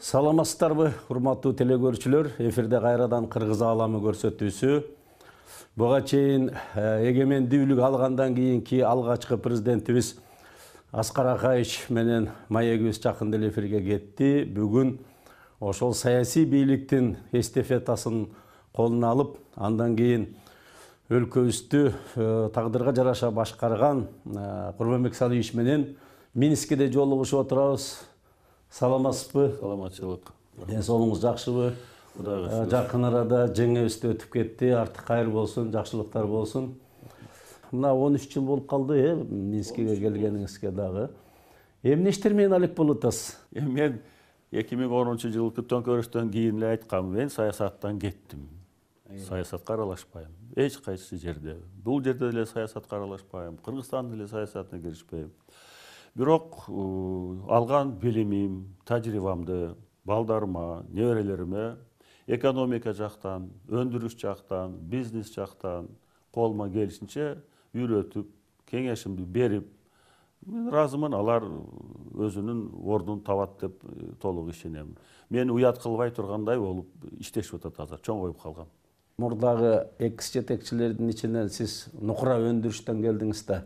Саламатсыздарбы, урматтуу телекөрүүчүлөр. Эфирде кайрадан Кыргыз ааламы көрсөтүүсү. Буга чейин эгемендүүлүк алгандан кийинки алгачкы президентибиз Аскар Акаевич менен маегибиз жакында эле эфирге кетти. Бүгүн ошол саясий бийликтин эстафетасын колуна алып, андан кийин өлкөбүздү тагдырга жараша башкарган Курманбек Салиевич менен Минскиде жолугушуп отурабыз. Саламатсызбы? Саламатчылык. Ден соолугуңуз жакшыбы? Жакын арада жеңебиз да өтүп кетти. Артык кайыр болсун, жакшылыктар болсун. Мына 13 жыл болуп калды, Минскиге келгениңизге дагы. Эмне иштер менен алек болуп атасыз? Мен 2010-жылкы төңкөрүштөн кийин эле айткам, мен саясаттан кеттим. Саясатка аралашпайм. Эч кайсы жерде. Бул жерде деле саясатка аралашпайм. Кыргызстандын деле саясатына киришпейм. Бирок алган билимим, тажрыйбамды балдарыма, неберелериме экономика жактан, өндүрүш жактан, бизнес жактан колума келишинче үйрөтүп, кеңешимди берип, мен ыраазымын, алар өзүнүн ордун табат деп толук ишенем. Мен уят кылбай тургандай болуп иштешип атат азыр, чоңоюп калгам. Мурдагы экс жетекчилердин ичинен сиз нукура өндүрүштөн келдиңиз да.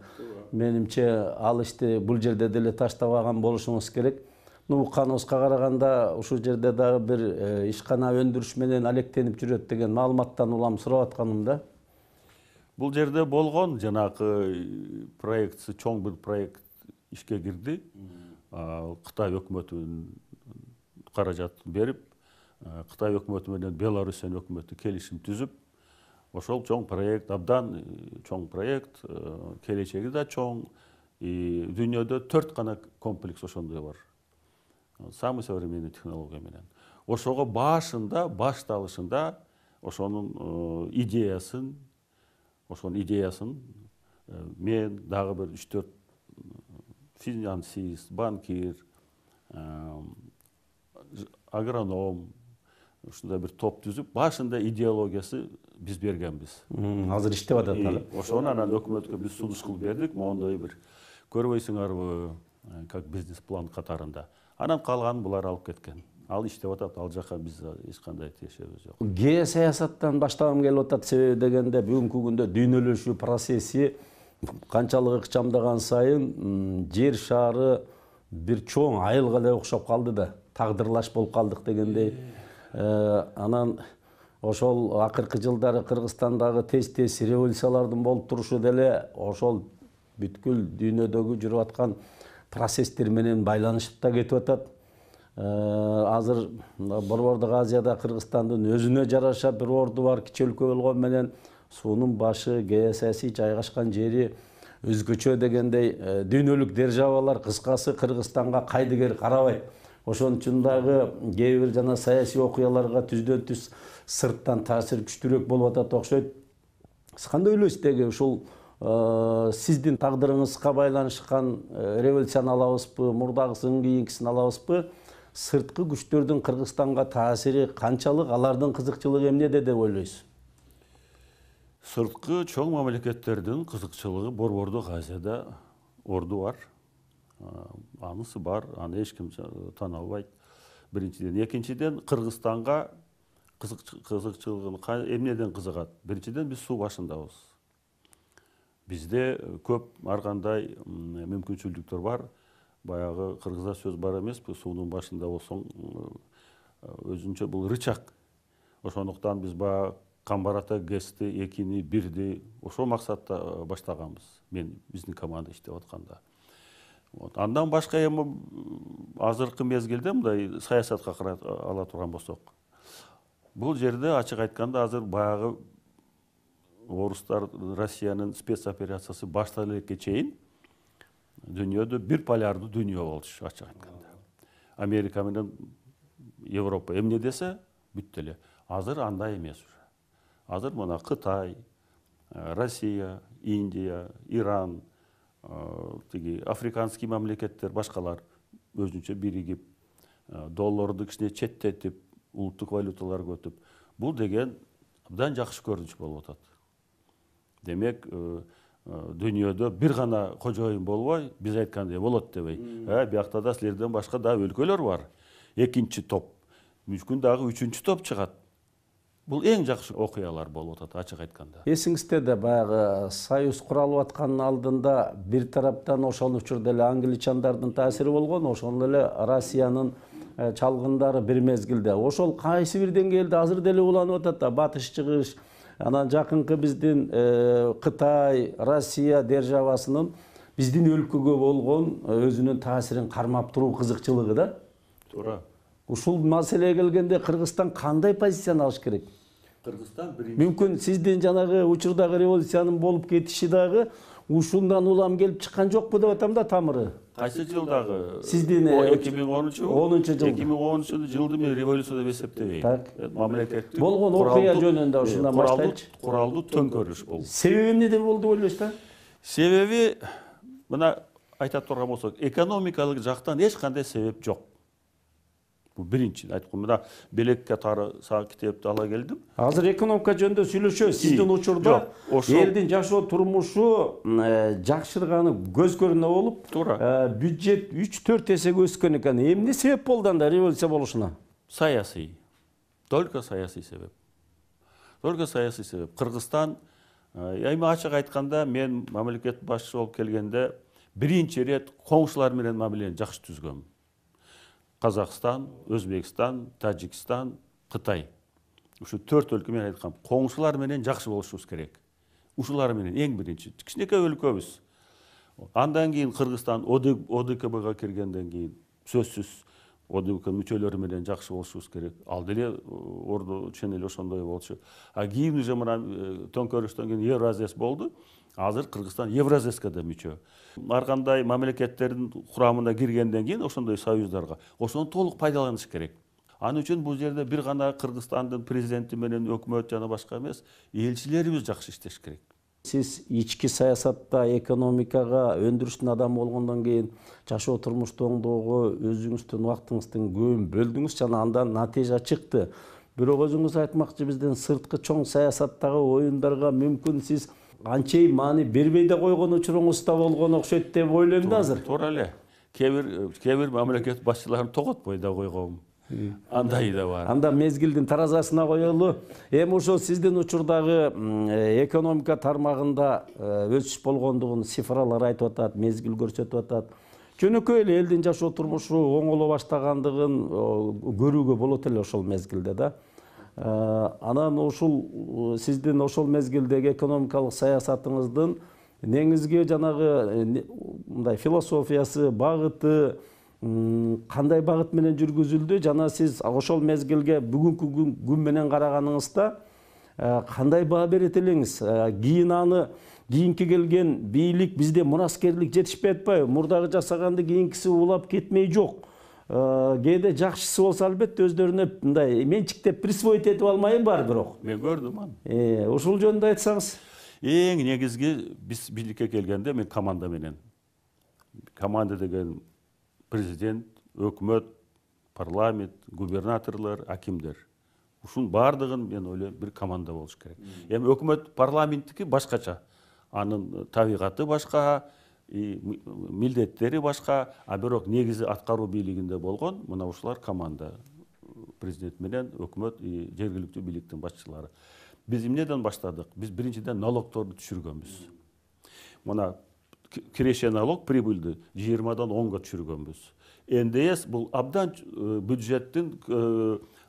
Менимче ал ишти бул жерде деле таштабаган болушуңуз керек. Укканыбызга караганда ушул жерде дагы бир ишкана өндүрүш менен алектенип жүрөт деген маалыматтан улам сурап атканым да. Бул жерде болгон жанагы проектси, чоң бир проект ишке кирди. Кытай өкмөтүнүн каражатын берип, Кытай өкмөтү менен Беларусьтун өкмөтү келишим түзүп, ошол чоң проект, абдан чоң проект, келечеги да чоң. Дүйнөдө 4 гана комплекс ошондой бар. Самый современный технология менен. Ошого башталышында ошонун идеясын мен дагы бир 3-4 финансист, банкир, агроном, ушундай бир топ түзүп, башында идеологиясы биз бергенбиз. Азыр иштеп атат. Ошону анан өкмөткө биз сунуш кылып бердик, моундай бир көрбөйсүңөрбү, как бизнес-план катарында. Анан калганын булар алып кеткен. Ал иштеп атат, ал жака биз эч кандай тиешебиз жок. Геосаясаттан баштагым келип атат, себеби дегенде бүгүнкү күндө дүйнөлөшүү процесси канчалык ыкчамдаган сайын жер шары бир чоң айылга эле окшоп калды да, тагдырлаш болуп калдык дегендей. Анан ошол акыркы жылдары Кыргызстандагы тез-тез революциялардын болуп турушу деле ошол бүткүл дүйнөдөгү жүрүп аткан процесстер менен байланышып да кетип атат. Азыр Борбордук Азияда Кыргызстандын өзүнө жараша бир орду бар, кичи өлкө болгон менен суунун башы, геосаясий жайгашкан жери өзгөчө дегендей дүйнөлүк державалар кыскасы Кыргызстанга кайдыгер карабайт. Ошон үчүн дагы кээ бир жана саясий окуяларга түздөн түз сырттан таасир күчтүүрөөк болуп атат окшойт. Сиз кандай ойлойсуз деги ушул сиздин тагдырыңызга байланышкан революцияны алабызбы, мурдагысын кийинкисин алабызбы? Сырткы күчтөрдүн Кыргызстанга таасири канчалык, алардын кызыкчылыгы эмнеде деп ойлойсуз? Сырткы чоң мамлекеттердин кызыкчылыгы Борбордук Азияда орду бар. Анысы бар, аны эч ким тана албайт. Биринчиден, экинчиден Кыргызстанга кызыкчылыгын эмнеден кызыгат? Биринчиден биз суу башындабыз. Бизде көп ар кандай мүмкүнчүлүктөр бар. Баягы кыргызда сөз бар эмеспи, суунун башында болсоң өзүнчө бул рычаг. Ошондуктан биз баягы Камбарата ГЭСти, экини, бирди ошол максатта баштаганбыз. Мен биздин команда иштеп атканда. Андан башка эми азыркы мезгилде мындай саясатка ала турган болсок, бул жерде ачык айтканда азыр баягы орустар Россиянын спецоперациясы баштала элекке чейин дүйнөдө бир полярдуу дүйнө болчу, ачык айтканда. Америка менен Европа эмне десе бүттү эле. Азыр андай эмес. Азыр мына Кытай, Россия, Индия, Иран, тиги африканский мамлекеттер, башкалар өзүнчө биригип, долларды кичине четтетип, улуттук валюталарга өтүп, бул деген абдан жакшы көрүнүш болуп атат. Демек, дүйнөдө бир гана кожоюн болбой, биз айткандай болот дебей, биякта да силерден башка да өлкөлөр бар. Экинчи топ, мүмкүн дагы үчүнчү топ чыгат. Бул эң жакшы окуялар болуп атат, ачык айтканда. Эсиңизде да баягы союз куралып аткандын алдында бир тараптан ошол учурда эле англичандардын таасири болгон, ошол эле Россиянын чалгындары бир мезгилде. Ошол кайсы бир деңгээлде азыр деле уланып атат да, батыш чыгыш, анан жакынкы биздин Кытай, Россия державасынын биздин өлкөгө болгон өзүнүн таасирин кармап туруу кызыкчылыгы да. Туура. Ушул маселеге келгенде Кыргызстан кандай позицияны алыш керек? Кыргызстан биринчи. Мүмкүн сиздин жанагы учурдагы революциянын болуп кетиши дагы ушундан улам келип чыккан жокпу деп атам да, тамыры. Кайсы жылдагы? Сиздин 2010 жылды мен революция деп эсептебейм. Мамлекеттик болгон окуя жөнүндө ушундан баштайчы. Куралдуу төңкөрүш болду. Себеби эмнеде болду деп ойлойсуз да? Себеби мына айта турган болсок, экономикалык жактан эч кандай себеп жок. Бул биринчи айткым, мына белекке тары сага китепти ала келдим. Азыр экономика жөнүндө сүйлөшөбүз. Сиздин учурда элдин жашоо турмушу жакшырганы көз көрүнө болуп, бюджет 3-4 эсеге өскөн экен. Эмне себеп болду анда революция болушуна? Саясий. Только саясий себеп. Только саясий себеп. Кыргызстан, эми ачык айтканда, мен мамлекет башчысы болуп келгенде биринчи рет коңшулар менен мамилени жакшы түзгөм. Казакстан, Өзбекстан, Тажикстан, Кытай. Ушу 4 өлкө менен айткам, коңшулар менен жакшы болушубуз керек. Ушулар менен эң биринчи. Кичинекей өлкөбүз. Андан кийин Кыргызстан ОДКБга киргенден кийин сөзсүз ОДК мүчөлөрү менен жакшы болушубуз керек. Ал деле Орду чен эле ошондой болчу. А кийин уже мына төңкөрүштөн кийин Евразес болду. Азыр Кыргызстан Евразеске да мүчө. Ар кандай мамлекеттердин курамына киргенден кийин ошондой союздарга ошону толук пайдаланыш керек. Анын үчүн бул жерде бир гана Кыргызстандын президенти менен өкмөт жана башка эмес, элчилерибиз жакшы иштеш керек. Сиз ички саясатта, экономикага өндүрүштүн адамы болгондон кийин жашоо турмушту оңдоого өзүңүздүн убактыңыздын көбүн бөлдүңүз жана андан натыйжа чыкты. Бирок өзүңүз айтмакчы, биздин сырткы чоң саясаттагы оюндарга мүмкүн сиз анчейин маани бербей да койгон учуруңуз да болгон окшойт деп ойлойм да азыр. Туура эле. Кээ бир мамлекет башчыларын тоготпой да койгом. Андай да бар. Анда мезгилдин таразасына коелу. Эми ошо сиздин учурдагы экономика тармагында өсүш болгондугун цифралар айтып атат, мезгил көрсөтүп атат. Жөнөкөй эле элдин жашоо турмушу оңоло баштагандыгын көрүүгө болот эле ошол мезгилде да. Анан ушул сиздин ошол мезгилдеги экономикалык саясатыңыздын негизги жанагы мындай философиясы, багыты кандай багыт менен жүргүзүлдү жана сиз ошол мезгилге бүгүнкү күн менен караганыңызда кандай баа берет элеңиз? Кийинки келген бийлик бизде мураскерлик жетишпей атпайбы? Мурдагы жасаганды кийинкиси улап кетмей жок. Кээде жакшысы болсо албетте өздөрүнө мындай менчиктеп присвоить этип алмайын бар бирок. Мен көрдүм аны. Ушул жөнүндө айтсаңыз. Эң негизги биз бийликке келгенде мен команда менен. Команда деген президент, өкмөт, парламент, губернаторлор, акимдер. Ушун бардыгын мен ойлойм бир команда болуш керек. Эми өкмөт парламенттики башкача. Анын табигаты башка, милдеттери башка, а бирок негизи аткаруу бийлигинде болгон мына ушулар команда. Президент менен өкмөт, жергиликтүү бийликтин башчылары. Биз эмнеден баштадык? Биз биринчиден налогторду түшүргөнбүз. Мына киреше налог прибыльды 20-дан 10-га түшүргөнбүз. НДС бул абдан бюджеттин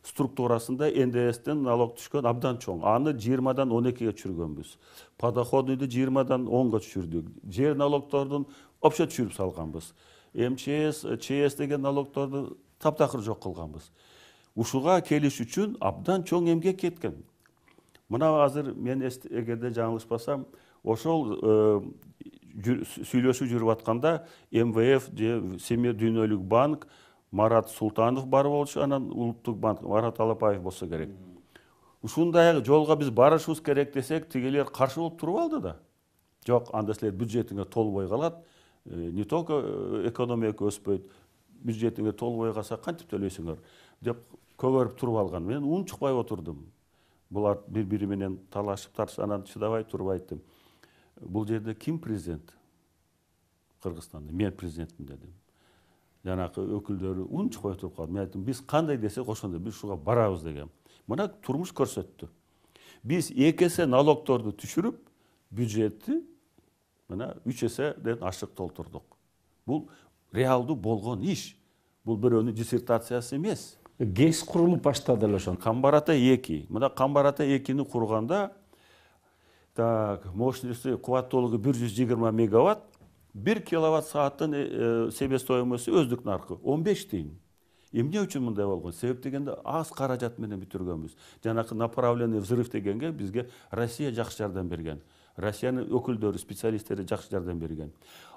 структурасында НДСтен налог түшкөн абдан чоң. Аны 20-дан 12-ге түшүргөнбүз. Подоходныйды 20-дан 10-га түшүрдүк. Жер налогтордун опчо түшүрүп салганбыз. МЧС, ЧС деген налогторду таптакыр жок кылганбыз. Ушуга келиш үчүн абдан чоң эмгек кеткен. Мына азыр мен эгерде жаңылышпасам, ошол сүйлөшүү жүрүп атканда МВФ же Семир Дүйнөлүк банк, Марат Султанов бар болчу, анан Улуттук банк Марат Алапаев болсо керек. ушундай жолго биз барышыбыз керек десек, тигилер каршы болуп туруп алды да. Жок, анда силер бюджетиңе толбой калат. Не только экономика өспөйт, бюджетиңе толбой калса кантип төлөйсүңөр деп көгөрүп туруп алган. Мен унчукпай отурдум. Булар бири-бири менен талашып тартышып, анан чыдабай туруп айттым. Бул жерде ким президент? Кыргызстанда. Мен президентмин дедим. Жанакы өкүлдөрү унчукпай туруп калды. Мен айттым, биз кандай десек ошондой, биз ушуга барабыз деген. Мына турмуш көрсөттү. Биз 2 эсе налогторду түшүрүп, бюджетти мына 3 эседен ашык толтурдук. Бул реалдуу болгон иш. Бул бирөөнүн диссертациясы эмес. ГЭС курулуп баштады эле ошондо. Камбарата 2. Мына Камбарата 2-ни курганда, так, мощностью кубаттуулугу 120 мегаватт, 1 киловатт сааттын себестоимосу өздүк наркы 15 тиын. Эмне үчүн мындай болгон? Себеп дегенде аз каражат менен бүтүргөнбүз. Жанакы направленный взрыв дегенге бизге Россия жакшы жардам берген. Россиянын өкүлдөрү, специалисттери жакшы жардам берген.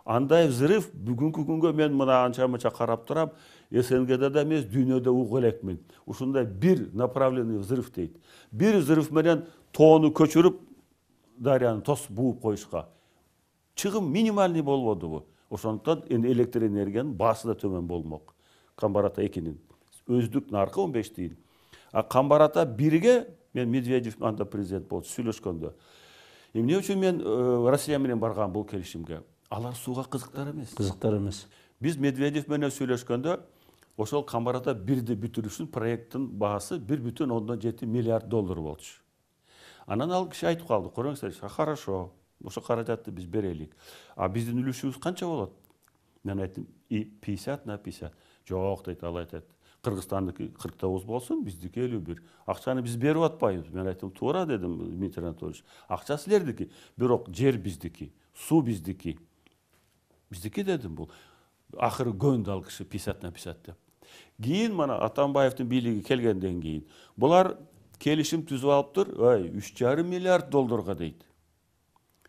Андай взрыв бүгүнкү күнгө мен мына анча-мынча карап турам, СНГде да эмес, дүйнөдө угуп элекмин. Ушундай бир направленный взрыв дейт. Бир взрыв менен тоону көчүрүп, дарыяны тосуп бууп коюшка. Чыгым минимальный болбодубу? Ошондуктан электр энергиянын баасы да төмөн болмок. Камбарата 2-нин өздүк наркы 15 тиын. А Камбарата 1-ге мен Медведев анда президент болуп сүйлөшкөндө. Эмне үчүн мен Россия менен барган бул келишимге? Алар сууга кызыктар эмес. Кызыктар эмес. Биз Медведев менен сүйлөшкөндө, ошол Камбарата 1-ди бүтүрүү үчүн проекттин баасы 1,7 миллиард доллар болчу. Анан ал киши айтып калды, көрөңүздөр, хорошо, ошо каражатты биз берелик. А биздин үлүшүбүз канча болот? Мен айттым, 50/50. Жок дейт, ал айтат. Кыргызстандыкы 49 болсун, биздики 51. Акчаны биз берип атпайбыз. Мен айттым, туура дедим, Дмитрий Анатольевич. Акча силердики, бирок жер биздики, суу биздики. Биздики дедим бул. Акыры көндү ал киши 50/50 деп. Кийин мана Атамбаевдин бийлиги келгенден кийин булар келишим түзүп алыптыр. 3,5 миллиард долларга дейт.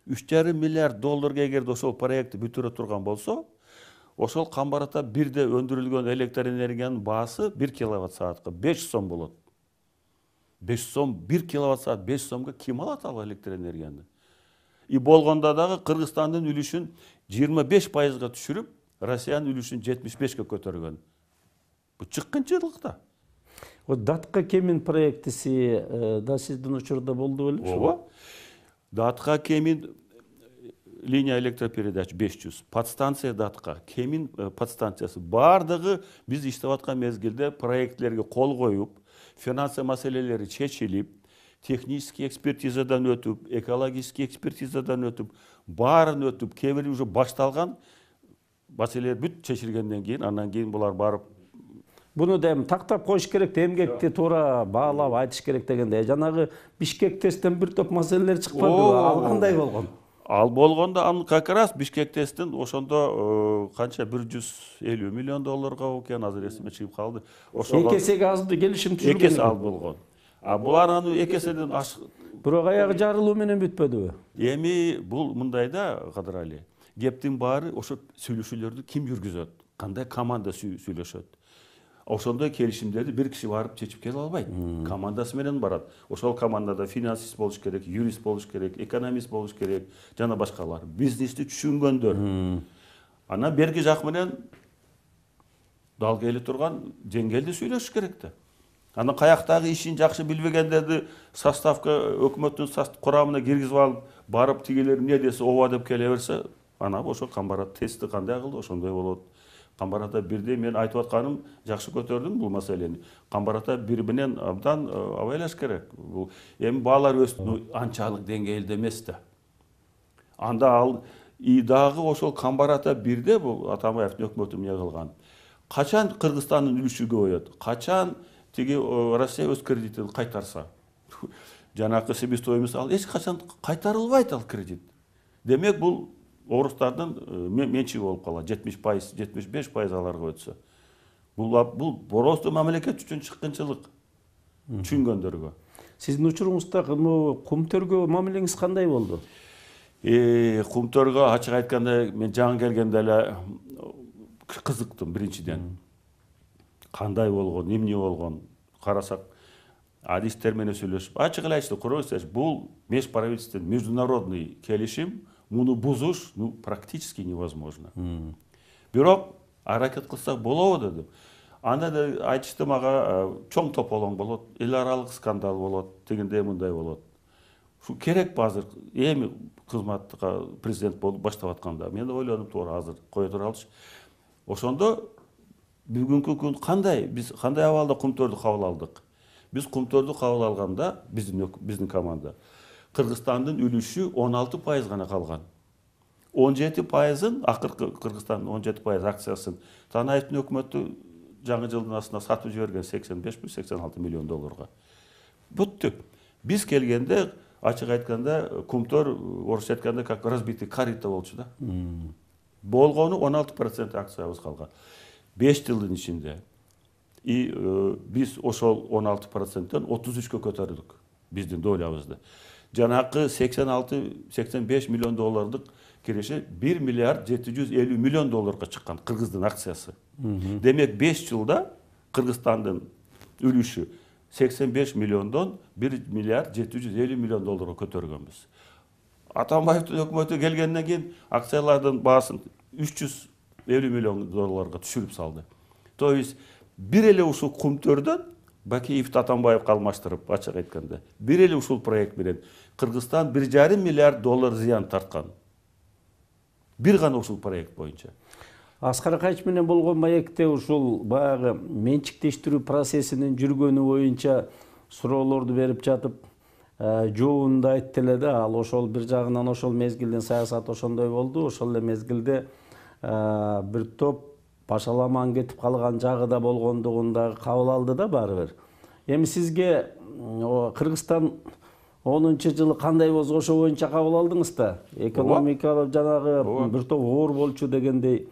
3,5 миллиард долларга эгерде ошол проектти бүтүрө турган болсо, ошол Камбарата 1-де өндүрүлгөн электр энергиянын баасы 1 киловатт саатка 5 сом болот. 5 сом, 1 киловатт саат 5 сомго ким алат ал электр энергияны? И болгондо дагы Кыргызстандын үлүшүн 25%га түшүрүп, Россиянын үлүшүн 75-ге көтөргөн. Бул чыккынчылык да. Датка Кемин проектиси да сиздин учурда болду беле? Ооба. Датка Кемин линия электропередач 500, подстанция Датка, Кемин подстанциясы бардыгы биз иштеп аткан мезгилде проектлерге кол коюп, финансы маселелери чечилип, технический экспертизадан өтүп, экологический экспертизадан өтүп, баарын өтүп, кээ бири уже башталган маселелер бүт чечилгенден кийин, андан кийин булар барып Буну да тактап коюш керек, эмгекти туура баалап айтыш керек дегенде, жанагы Бишкек тесттен бир топ маселелер чыкпадыбы? Ал кандай болгон? Ал болгондо аны как раз Бишкек тесттин ошондо канча 150 миллион долларга экен, азыр эсиме чыгып калды. Ошого 2 эсеге азды келишим түзүлгөн. 2 эсе ал болгон. А булар аны 2 эседен бирок аягы жарылуу менен бүтпөдүбү? Эми бул мындай да, Кадырали. Кептин баары ошо сүйлөшүүлөрдү ким жүргүзөт? Кандай команда сүйлөшөт? Ошондой келишимдерди бир киши барып чечип келе албайт. Командасы менен барат. Ошол командада финансист болуш керек, юрист болуш керек, экономист болуш керек, жана башкалар. Бизнести түшүнгөндөр. Анан берки жак менен дал келе турган жеңгелди сүйлөшүш керек да. Анан каяктагы ишин жакшы билбегендерди составка өкмөттүн курамына киргизип алып, барып тигилер эмне десе ооба деп келе берсе, анан ошо Камбарата тести кандай кылды, ошондой болот. Камбарата 1-де мен айтып атканым жакшы көтөрдүм бул маселени. Камбарата 1 менен абдан абайлаш керек. Бул эми баалар өстү, анчалык деңгээлде эмес да. Анда ал дагы ошол Камбарата 1-де бул Атамбаевдин өкмөтү эмне кылган? Качан Кыргызстандын үлүшү көбөйөт? Качан тиги Россия өз кредитин кайтарса? Жанакы себестоимость ал эч качан кайтарылбайт ал кредит. Демек бул орустардын менчиги болуп калат. 70%, 75% аларга өтсө. Бул просто мамлекет үчүн чыккынчылык. Түшүнгөндөргө. Сиздин учуруңузда кум төргө мамилеңиз кандай болду? Кум төргө ачык айтканда мен жаңы келгенде эле кызыктым биринчиден. Кандай болгон, эмне болгон карасак, адистер менен сүйлөшүп ачык эле айтышты, курбай, бул межправительственный международный келишим, муну бузуш практически невозможно. Бирок аракет кылсак болобу дедим. Анда да айтышты мага, чоң тополоң болот, эл аралык скандал болот, тигиндей мындай болот. Шу керек азыр эми кызматка президент болуп баштап атканда. Мен ойлодум, туура азыр кое туралычы. Ошондо бүгүнкү күн кандай, биз кандай абалда Кумтөрдү кабыл алдык? Биз Кумтөрдү кабыл алганда, биздин команда Кыргызстандын үлүшү 16% гана калган. 17%-ын, акыркы Кыргызстандын 17% акциясын Танаевдин өкмөтү жаңы жылдын астына сатып жиберген 85-86 миллион долларга. Бүттү. Биз келгенде, ачык айтканда, Кумтөр орусча айтканда как разбитый корыто болчу да. Болгону 16% акциябыз калган. 5 жылдын ичинде. И биз ошол 16%тен 33-кө көтөрдүк биздин долябызды. Жанакы 86-85 миллион доллардык киреше 1 миллиард 750 миллион долларга чыккан Кыргыздын акциясы. Демек 5 жылда Кыргызстандын үлүшү 85 миллиондон 1 миллиард 750 миллион долларга көтөргөнбүз. Атамбаевдин өкмөтү келгенден кийин акциялардын баасын 350 миллион долларга түшүрүп салды. То есть бир эле ушул Кумтөрдөн Бакиевди Атамбаевге алмаштырып, ачык айтканда, бир эле ушул проект менен Кыргызстан 1,5 миллиард доллар зыян тарткан. Бир гана ушул проект боюнча. Аскар Акаевич менен болгон маекте ушул баягы менчиктештирүү процессинин жүргөнү боюнча суроолорду берип жатып, жообунда айтты эле да, ал ошол бир жагынан ошол мезгилдин саясаты ошондой болду, ошол эле мезгилде бир топ башаламан кетип калган жагы да болгондугун да кабыл алды да баары бир. Эми сизге Кыргызстан 10-жылы кандай болсо ошо боюнча кабыл алдыңыз да? Экономикалык жанагы бир топ оор болчу дегендей.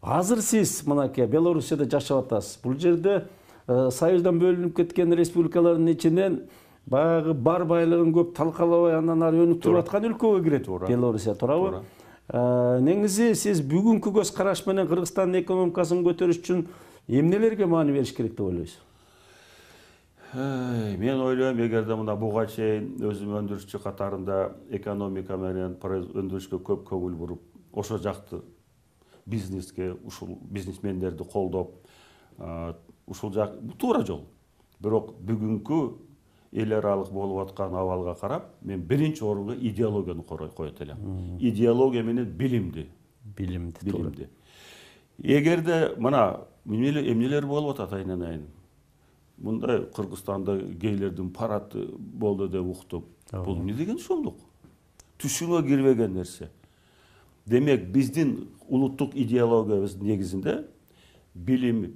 Азыр сиз мынакей Белоруссияда жашап атасыз. Бул жерде Союздан бөлүнүп кеткен республикалардын ичинен баягы бар байлыгын көп талкалабай андан ары өнүктүрүп аткан өлкөгө кирет Белоруссия, туурабы? Негизи сиз бүгүнкү көз караш менен Кыргызстандын экономикасын көтөрүш үчүн эмнелерге маани бериш керек деп ойлойсуз? Мен ойлойм, эгерде мына буга чейин өзүм өндүрүшчү катарында экономика менен өндүрүшкө көп көңүл буруп, ошо жакты бизнеске, ушул бизнесмендерди колдоп, ушул жак туура жол. Бирок бүгүнкү эл аралык болуп аткан абалга карап, мен биринчи орунга идеологияны коет элем. Идеология менен билимди. Билимди. Эгерде мына эмнелер болуп атат айнан-айын. Мындай Кыргызстанда гейлердин парады болду деп уктум. Бул эмне деген шумдук? Түшүнгө кирбеген нерсе. Демек, биздин улуттук идеологиябыз негизинде билим,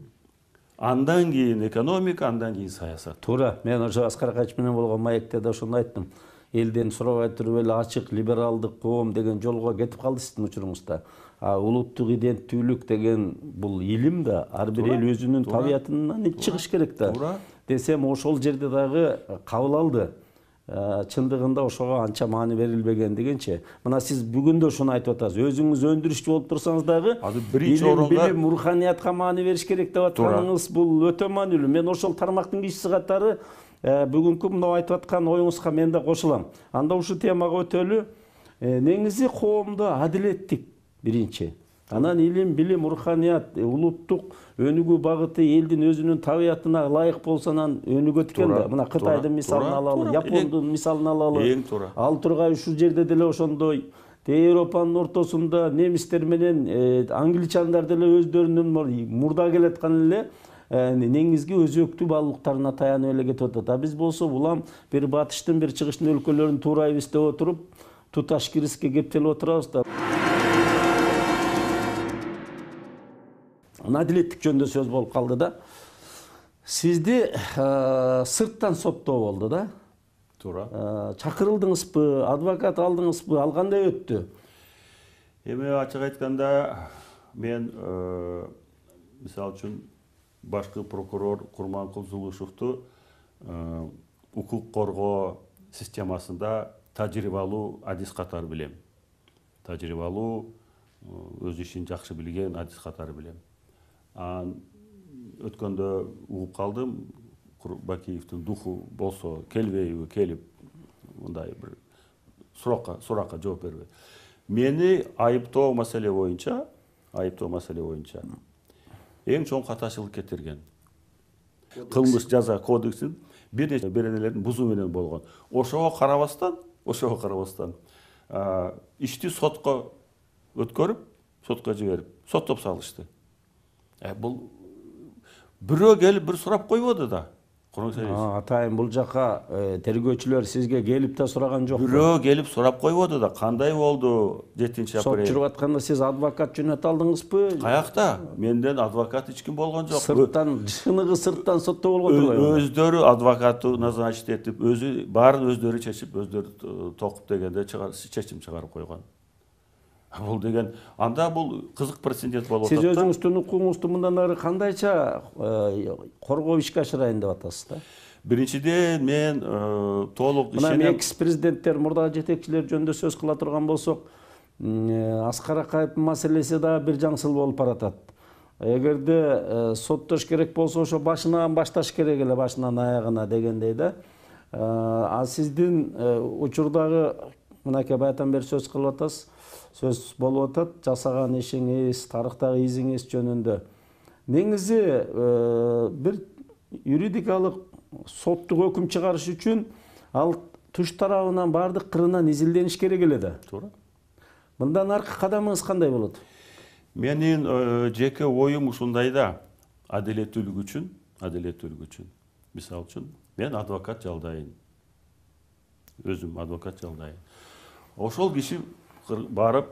андан кийин экономика, андан кийин саясат. Туура, мен ошо Аскар Акаевич менен болгон маекте да ошону айттым. Элден сурабай туруп эле ачык либералдык коом деген жолго кетип калды сиздин учуруңузда. Улуттук иденттүүлүк деген бул илим да, ар бир эл өзүнүн табиятынан чыгыш керек да. Десем ошол жерде дагы кабыл алды. Чындыгында ошого анча маани берилбеген дегенче. Мына сиз бүгүн да ошону айтып атасыз. Өзүңүз өндүрүшчү болуп турсаңыз дагы, билим, руханиятка маани бериш керек деп атканыңыз бул өтө маанилүү. Мен ошол тармактын кишиси катары бүгүнкү мына айтып аткан оюңузга мен да кошулам. Анда ушул темага өтөлү. Негизи коомдо адилеттик биринчи. Анан илим, билим, руханият, улуттук өнүгүү багыты элдин өзүнүн табиятына ылайык болсо анан өнүгөт экен да. Мына Кытайдын мисалын алалы, Япондун мисалын алалы. Эң туура. Ал тургай ушул жерде деле ошондой. Европанын ортосунда немистер менен англичандар деле өздөрүнүн мурда келаткан эле негизги өзөктүү баалуулуктарына таянып эле кетип атат. Биз болсо улам бир батыштын бир чыгыштын өлкөлөрүн туурайбыз деп отуруп, туташ кириске кептелип отурабыз да. Адилеттик жөнүндө сөз болуп калды да. Сизди сырттан соттоо болду да. Туура. Чакырылдыңызбы, адвокат алдыңызбы, ал кандай өттү? Эми ачык айтканда мен мисалы үчүн башкы прокурор Курманкул Зулушевду укук коргоо системасында тажрыйбалуу адис катары билем. Тажрыйбалуу, өз ишин жакшы билген адис катары билем. Өткөндө угуп калдым, Бакиевдин духу болсо келбейби, келип мындай бир суракка жооп бербейт. Мени айыптоо маселе боюнча эң чоң катачылык кетирген кылмыш жаза кодексин бир нече беренелердин бузуу менен болгон. Ошого карабастан ишти сотко өткөрүп, сотко жиберип, соттоп салышты. Бул бирөө келип бир сурап койбоду да. Атайын бул жака тергөөчүлөр сизге келип да сураган жокпу? Бирөө келип сурап койбоду да. Кандай болду 7-апрель? Сот жүрүп атканда сиз адвокат жөнөтө алдыңызбы? Каякта? Менден адвокат эч ким болгон жок. Шыныгы сырттан сотто болгон турбайбы? Өздөрү адвокатты назначить этип, баарын өздөрү чечип, өздөрү токуп дегенде чечим чыгарып койгон. Бул деген анда бул кызык прецедент болуп атат. Сиз өзүңүздүн укугуңузду мындан ары кандайча коргоо ишке ашырайын деп атасыз да? Биринчиден мен толук ишенем. Мына экс-президенттер, мурдагы жетекчилер жөнүндө сөз кыла турган болсок, Аскар Акаевдин маселеси да бир жаңсыл болуп баратат. Эгерде соттош керек болсо, ошо башынан башташ керек эле, башынан аягына дегендей да. А сиздин учурдагы мынакей баятан бери сөз кылып атасыз. Сөз болуп атат, жасаган ишиңиз, тарыхтагы изиңиз жөнүндө. Негизи бир юридикалык соттук өкүм чыгарыш үчүн ал туш тарабынан бардык кырынан изилдениш керек эле да. Туура. Мындан аркы кадамыңыз кандай болот? Менин жеке оюм ушундай да, адилеттүүлүк үчүн, мисалы үчүн, мен адвокат жалдайын. Өзүм адвокат жалдайын. Ошол киши барып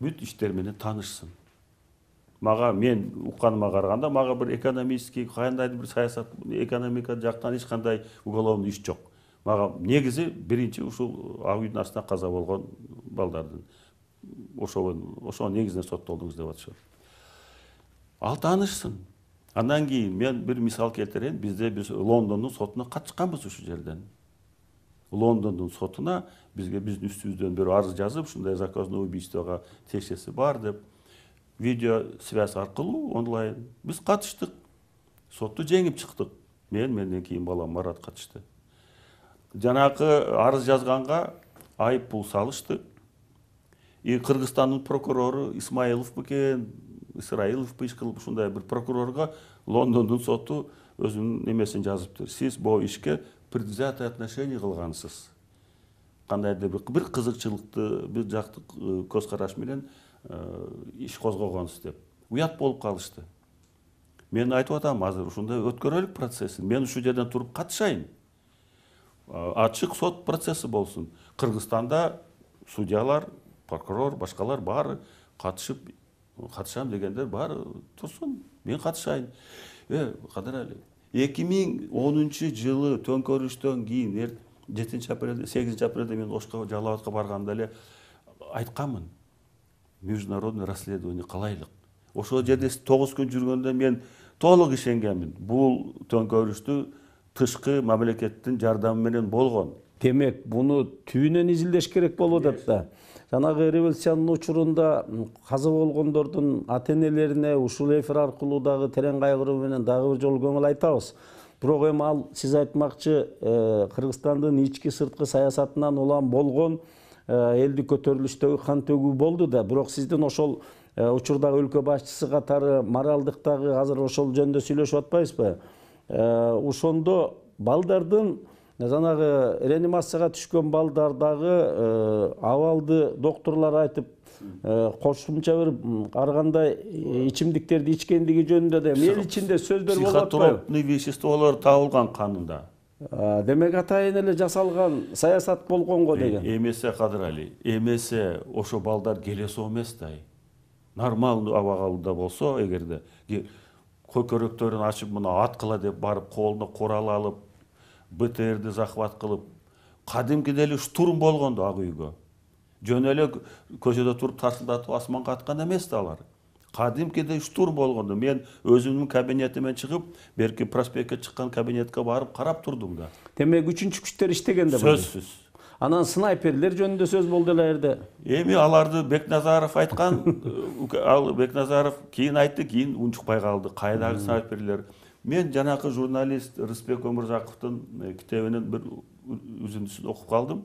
бүт иштер менен таанышсын. Мага мен укканыма караганда мага бир экономический, кандайдыр бир саясат, экономика жактан эч кандай уголовный иш жок. Мага негизи биринчи ушул ак үйдүн астында каза болгон балдардын ошо негизинен соттолдуңуз деп атышат. Ал таанышсын. Андан кийин мен бир мисал келтирейин. Биз Лондондун сотуна катышканбыз ушул жерден. Лондондун сотуна бизге биздин үстүбүздөн бир арыз жазып, ушундай заказное убийствого тиешеси бар деп, видео связь аркылуу онлайн биз катыштык. Сотту жеңип чыктык. Менден кийин балам Марат катышты. Жанакы арыз жазганга айып пул салышты. Кыргызстандын прокурору Исмаилов бекен, Исраилов иш кылып ушундай бир прокурорго Лондондун соту өзүнүн немесин жазыптыр. Сиз бул ишке предвзятое отношение кылгансыз. Кандайдыр бир кызыкчылыкты, бир жактык көз караш менен иш козгогонсуз деп. Уят болуп калышты. Мен айтып атам, азыр ушундай өткөрөлүк процессин. Мен ушул жерден туруп катышайын. Ачык сот процесси болсун. Кыргызстанда судьялар, прокурор, башкалар баары катышам дегендер баары турсун. Мен катышайын. Кадырали, 2010 жылы төңкөрүштөн кийин 8-апрелде мен Ошко Жалал Абадка барганда эле айтканмын. Международный расследование кылайлык. Ошол жерде 9 күн жүргөндө мен толук ишенгенмин. Бул төңкөрүштү тышкы мамлекеттин жардамы менен болгон. Демек, буну түбүнөн изилдеш керек болуп атат да. Жанагы революциянын учурунда каза болгондордун ата-энелерине ушул эфир аркылуу дагы терең кайгыруу менен дагы бир жолу көңүл айтабыз. Бирок эми ал сиз айтмакчы Кыргызстандын ички сырткы саясатынан улам болгон элди көтөрүлүштөгү кан төгүү болду да. Бирок сиздин ошол учурдагы өлкө башчысы катары моралдыктагы азыр ошол жөнүндө сүйлөшүп атпайбызбы? Ошондо балдардын жанагы реанимацияга түшкөн балдардагы абалды докторлор айтып кошумча бир ар кандай ичимдиктерди ичкендиги жөнүндө да эл ичинде сөздөр болуп атпайбы? Психотропный веществолор табылган канында. Демек атайын эле жасалган саясат болгонго деген. Эмесе Кадырали, эмесе ошо балдар келесо эмес да. Нормалдуу абагында болсо, эгерде көкөрөктөрүн ачып мына аткыла деп барып колуна курал алып, БТРди захват кылып, кадимкидей эле штурм болгондо ак үйгө. Жөн эле көчөдө туруп тарсылдатып асманга аткан эмес да алар. Кадимкидей штурм болгондо мен өзүмдүн кабинетимен чыгып, берки проспектке чыккан кабинетке барып карап турдум да. Демек үчүнчү күчтөр иштеген да. Сөзсүз. Анан снайперлер жөнүндө сөз болду эле жерде. Эми аларды Бекназаров айткан, ал Бекназаров кийин айтты, кийин унчукпай калды. Кайдагы снайперлер? Мен жанакы журналист Рысбек Өмүрзаковдун китебинин бир үзүндүсүн окуп калдым.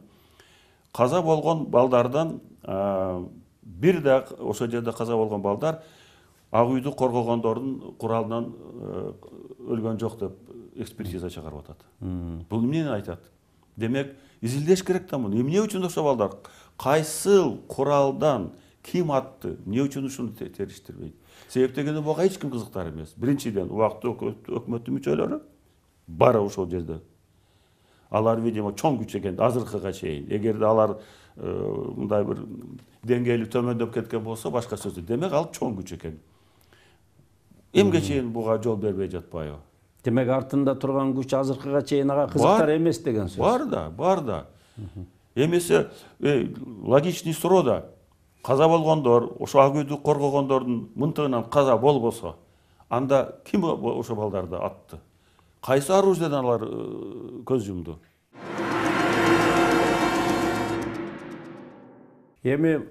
Каза болгон балдардан бир да ошол жерде каза болгон балдар ак үйдү коргогондордун куралынан өлгөн жок деп экспертиза чыгарып атат. Бул эмнени айтат? Демек, изилдеш керек да муну. Эмне үчүн ошо балдар кайсыл куралдан ким атты? Эмне үчүн ушуну териштирбейт? Себеп дегенде буга эч ким кызыктар эмес. Биринчиден, убактылуу өкмөттүн мүчөлөрү бар ошол жерде. Алар, видимо, чоң күч экен азыркыга чейин. Эгерде алар мындай бир деңгээли төмөндөп кеткен болсо, башка сөздөр. Демек, ал чоң күч экен. Эмге чейин буга жол бербей жатпайбы? Демек, артында турган күч азыркыга чейин ага кызыктар эмес деген сөз. Бар да. Эмесе логичный суроо да. Каза болгондор, ошо ак үйдү коргогондордун мынтыгынан каза болбосо, анда ким ошо балдарды атты? Кайсы оружиеден алар көз жумду? Эми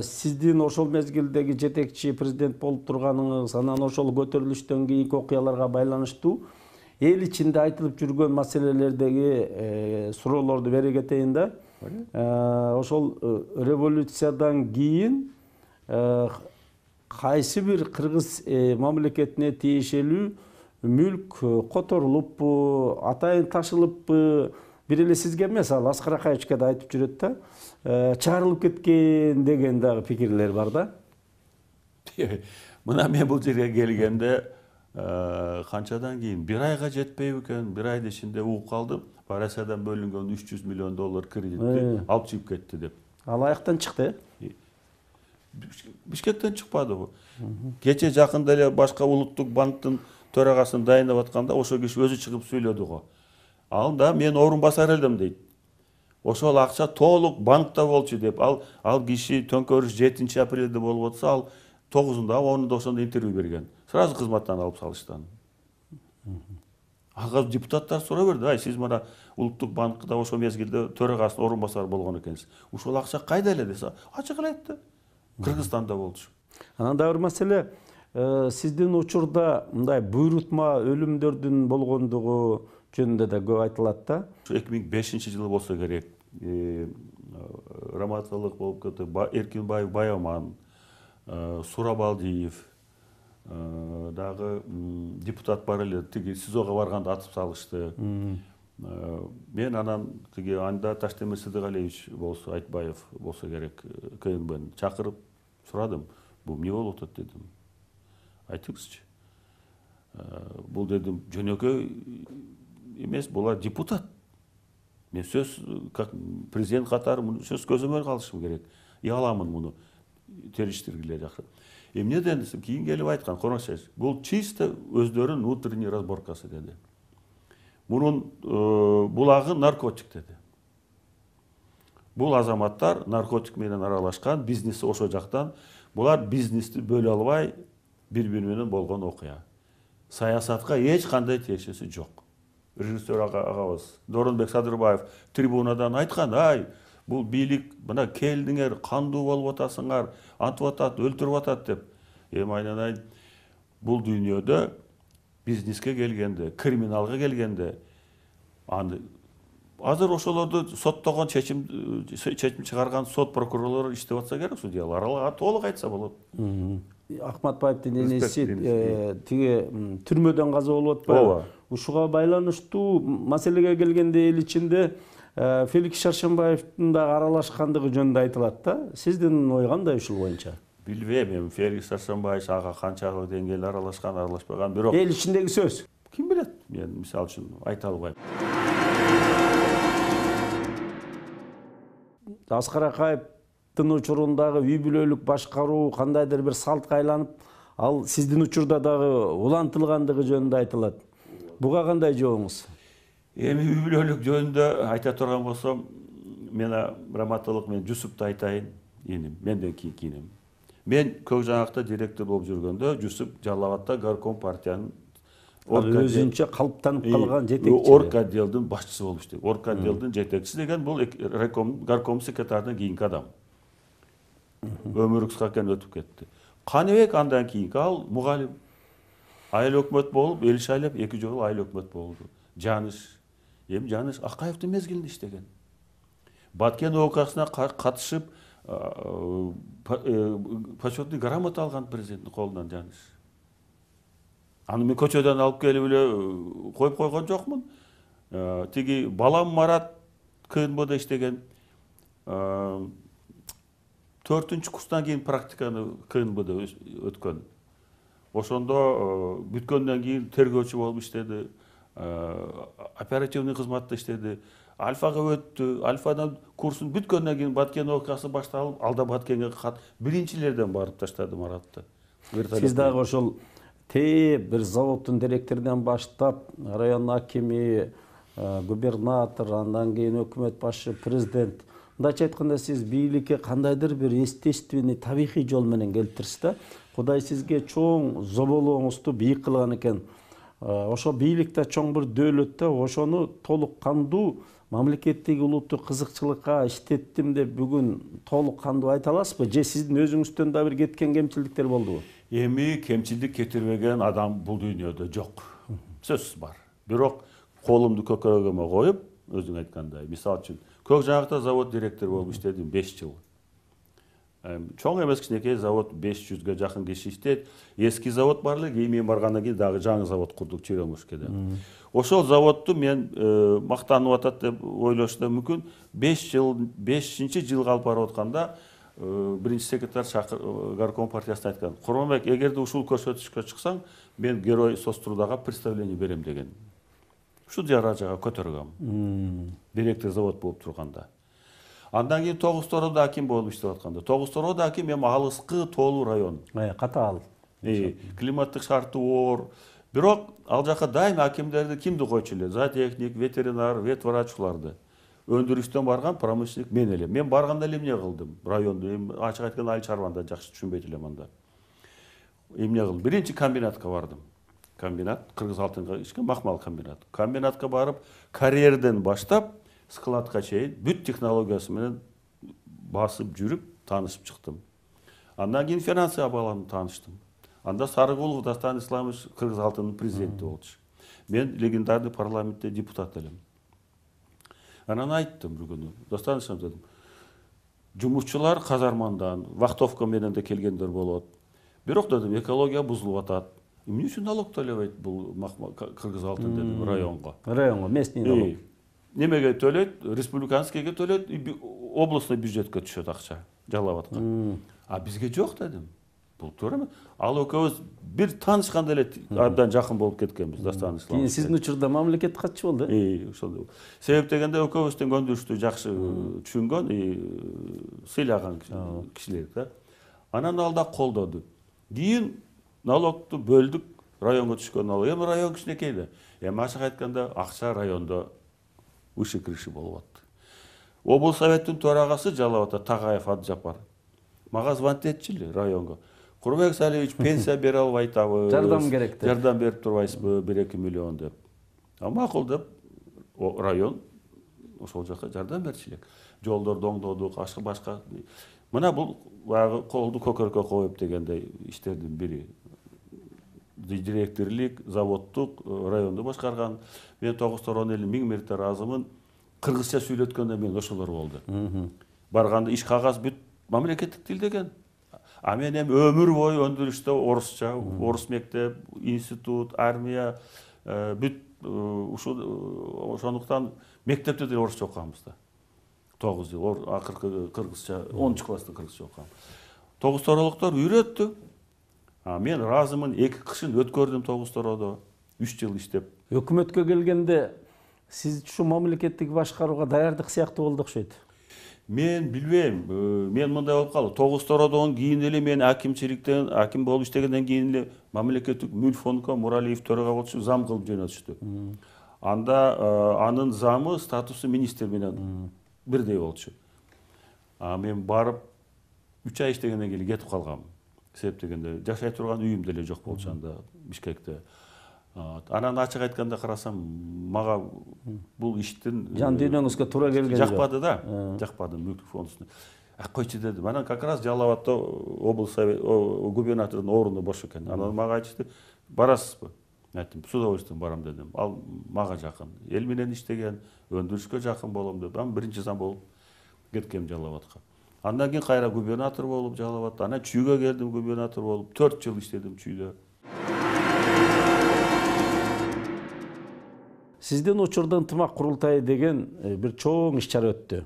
сиздин ошол мезгилдеги жетекчи президент болуп турганыңыз, анан ошол көтөрүлүштөн кийинки окуяларга байланыштуу эл ичинде айтылып жүргөн маселелердеги суроолорду бере кетейин да. Ошол революциядан кийин кайсы бир кыргыз мамлекетине тиешелүү мүлк которулуппу, атайын ташылыппы, бир эле сизге эмес, ал Аскар Акаевичке да айтып жүрөт да, чыгарылып кеткен деген дагы пикирлер бар да. Мына мен бул жерге келгенде канчадан кийин, бир айга жетпейби экен, бир айдын ичинде угуп калдым. Россиядан бөлүнгөн $300 миллион кредитти алып чыгып кетти деп. Ал аяктан чыкты. Бишкектен чыкпады бу. Кече жакында эле башка улуттук банктын төрагасын дайындап атканда ошол киши өзү чыгып сүйлөдү го. Анда мен орун басар элем дейт. Ошол акча толук банкта болчу деп. Ал киши төңкөрүш 7 апрелде болуп атса, ал 9-унда, 10-унда ошондо интервью берген. Сразу кызматтан алып салыштан. Ага депутаттар суроо берди, ай сиз мына улуттук банкта ошол мезгилде төрагасын орун басар болгон экенсиз. Ушул акча кайда эле десе, ачык эле айтты. Кыргызстанда болчу. Анан да бир маселе, сиздин учурда мындай буйрутма өлүмдөрдүн болгондугу жөнүндө да көп айтылат да. 2005-жылы болсо керек. Раматылык болуп кетти, Эркинбаев Байоман, Сурабалдиев, дагы депутат бар эле, тиги СИЗОго барганда атып салышты. Мен анан тиги анда Таштемир Сыдыгалиевич болсо, Айтбаев болсо керек, КНБны чакырып сурадым. Бул эмне болуп атат дедим. Айтыңызчы. Бул дедим жөнөкөй эмес, булар депутат. Мен сөз как президент катары сөз көзөмөл калышым керек. Аламын муну териштиргиле жакшы. Эмнеден десем, кийин келип айткан, Коронашевич, бул чисто өздөрүнүн внутренний разборкасы деди. Мунун булагы наркотик деди. Бул азаматтар наркотик менен аралашкан, бизнеси ошо жактан, булар бизнести бөлө албай бири-бири менен болгон окуя. Саясатка эч кандай тиешеси жок. Режиссер агабыз Доронбек Садырбаев трибунадан айткан, ай, бул бийлик мына келдиңер, кандуу болуп атасыңар, антып атат, өлтүрүп атат деп. Айнанай, бул дүйнөдө бизнеске келгенде, криминалга келгенде, азыр ошолорду соттогон чечим чыгарган сот прокурорлор иштеп атса керек судьялар. Аларга толук айтса болот. Ахматбаевдин энеси тиги түрмөдөн каза болуп атпайбы? Ушуга байланыштуу маселеге келгенде эл ичинде Феликс Шаршембаевдин да аралашкандыгы жөнүндө айтылат да. Сиздин ой кандай ушул боюнча? Билбейм, Феликс Шаршембаев ага канчалык деңгээлде аралашкан, аралашпаган, бирок эл ичиндеги сөз. Ким билет? Мен мисалы үчүн айта албайм. Аскар Акаевдин учурундагы үй бүлөлүк башкаруу кандайдыр бир салтка айланып, ал сиздин учурда дагы улантылгандыгы жөнүндө айтылат. Буга кандай жообуңуз? Эми үй бүлөлүк жөнүндө айта турган болсом, мен Раматылык, мен Жусупты айтайын, менден кийинки. Мен Көкжаңакта директор болуп жүргөндө, Жусуп Жалал Абадта горком партиянын өзүнчө калыптанып калган жетекчи. Орг отделдин башчысы болуп иштеген. Орг отделдин жетекчиси деген бул горком секретарынан кийинки адам. Өмүрү кыска экен, өтүп кетти. Каныбек андан кийинки ал мугалим. айыл өкмөт болуп, эл шайлап 2 жолу айыл өкмөт болду. Жаныш. Эми Жаныш Акаевдин мезгилинде иштеген. Баткен окуясына катышып, почетный грамота алган президенттин колунан Жаныш. Аны мен көчөдөн алып келип эле коюп койгон жокмун. Тиги балам Марат КНБда иштеген. 4-чү курстан кийин практиканы КНБда өткөн. Ошондо бүткөндөн кийин тергөөчү болуп иштеди. Оперативный кызматта иштеди. Альфага өттү. Альфадан курсун бүткөндөн кийин Баткен окуясы башталып, алда Баткенге биринчилерден барып таштады Маратты. Сиз дагы ошол бир заводдун директорунан баштап, район акими, губернатор, андан кийин өкмөт башы, президент. Мындайча айтканда сиз бийликке кандайдыр бир естественный табигый жол менен келиптирсиз да. Кудай сизге чоң зоболооңузду бийик кылган экен. Ошо бийликте чоң бир дөөлөттө ошону толук кандуу мамлекеттеги улуттук кызыкчылыкка иштеттим деп бүгүн толук кандуу айта аласызбы? Же сиздин өзүңүздөн да бир кеткен кемчиликтер болдубу? Эми кемчилдик кетирбеген адам бул дүйнөдө жок. Сөзсүз бар. Бирок колумду көкөрөгөмө коюп, өзүң айткандай, мисалы үчүн Көк Жаңакта завод директору болуп иштедим 5 жыл. Чоң эмес кичинекей завод 500ге жакын киши иштейт. Эски завод бар эле, кийин мен баргандан кийин дагы жаңы завод курдук Черемушкеде. Ошол заводду мен мактанып атат деп ойлошу да мүмкүн. 5-чи жылга алып барып атканда биринчи секретарь горком партиясына айткан: "Курманбек, эгерде ушул көрсөтүшкө чыксаң, мен герой Сострудага представление берем" деген. Ушу даражага көтөргөм. Директор завод болуп турганда. Андан кийин Тогуз Тороодо аким болуп иштеп атканда. Тогуз Тороодо аким эми алыскы тоолуу район. Катаал. Климаттык шарты оор. Бирок ал жака дайым акимдерди кимди койчу эле? Зоотехник, ветеринар, ветврачуларды. Өндүрүштөн барган промышленник мен элем. Мен барганда эле эмне кылдым? Районду ачык айтканда айыл чарбанда жакшы түшүнбөйт элем анда. Эмне кылдым? Биринчи комбинатка бардым. Комбинат Кыргыз алтынга ишке махмал комбинат. Комбинатка барып, карьерден баштап складка чейин бүт технологиясы менен басып жүрүп, таанышып чыктым. Андан кийин финансия баланы тааныштым. Анда Сарыгулов Дастан Исламович Кыргыз алтынын президенти болчу. Мен легендарный парламентте депутат элем. Анан айттым бир күнү, Дастан Исламович дедим, жумушчулар казармандан, вахтовка менен да келгендер болот. Бирок дедим, экология бузулуп атат. Эмне үчүн налог төлөбөйт бул Кыргыз алтын дедим районго. Районго местный налог. Немеге төлөйт? Республиканскийге төлөйт, областный бюджетке түшөт акча жалап аткан. А бизге жок дедим. Бул туура эмес. Ал экөөбүз бир таанышканда эле абдан жакын болуп кеткенбиз Дастан Исламович. Кийин сиздин учурда мамлекет катчы болду? Ошол. Себеп дегенде экөөбүздүн көндүрүштү жакшы түшүнгөн, сыйлаган кишилер да. Анан ал да колдоду. Кийин налогду бөлдүк, районго түшкөн налог. Эми район кичинекей эле. Эми ачык айтканда акча райондо уши-крыши болуп атты. Облус советтин төрагасы жалап атат, Тагайев Абджапар. Мага звонить этчи эле районго. Курбек Салиевич, пенсия бере албай атабыз. Жардам керек деп. Жардам берип турбайсызбы 1-2 миллион деп. Макул деп район ошол жака жардам берчү элек. Жолдорду оңдодук, башка. Мына бул баягы колду көкөркө коюп дегендей иштердин бири. Директорлук, заводдук, районду башкарган. Мен Тогуз Тороодо эле 1000 мерте ыраазымын. Кыргызча сүйлөткөндө мен ошолор болду. Барганда иш кагаз бүт мамлекеттик тил деген. А мен эми өмүр бою өндүрүштө орусча, орус мектеп, институт, армия бүт ошондуктан мектепте деле орусча окуганбыз да. 9 жыл акыркы кыргызча, 10-чу класста кыргызча окугам. Тогуз Тороолуктар үйрөттү. Мен ыраазымын, 2 кышын өткөрдүм Тогуз Тороодо, 3 жыл иштеп. Өкмөткө келгенде сиз ушу мамлекеттик башкарууга даярдык сыяктуу болду окшойт. Мен билбейм. Мен мындай болуп калды. Тогуз Тороодон кийин эле мен акимчиликтен, аким болуп иштегенден кийин эле мамлекеттик мүлк фондуна Муралиев төрага болчу, зам кылып жөнөтүштү. Анда анын замы статусу министр менен бирдей болчу. Мен барып 3 ай иштегенден кийин кетип калгам. Себеп дегенде жашай турган үйүм деле жок болчу анда Бишкекте. Анан ачык айтканда карасам, мага бул иштин жан дүйнөңүзгө туура келген жок. Жакпады да, жакпады мүлк фондусуна. Койчу дедим. Анан как раз Жалал Абадта облус совет губернатордун ордуну бош экен. Анан мага айтышты, барасызбы? Айттым, с удовольствием барам дедим. Ал мага жакын. Эл менен иштеген, өндүрүшкө жакын болом деп. Ан биринчи зам болуп кеткем Жалал Абадка. Андан кийин кайра губернатор болуп Жалал Абадта. Анан Чүйгө келдим губернатор болуп. 4 жыл иштедим Чүйдө. Сиздин учурда ынтымак курултайы деген бир чоң иш-чара өттү.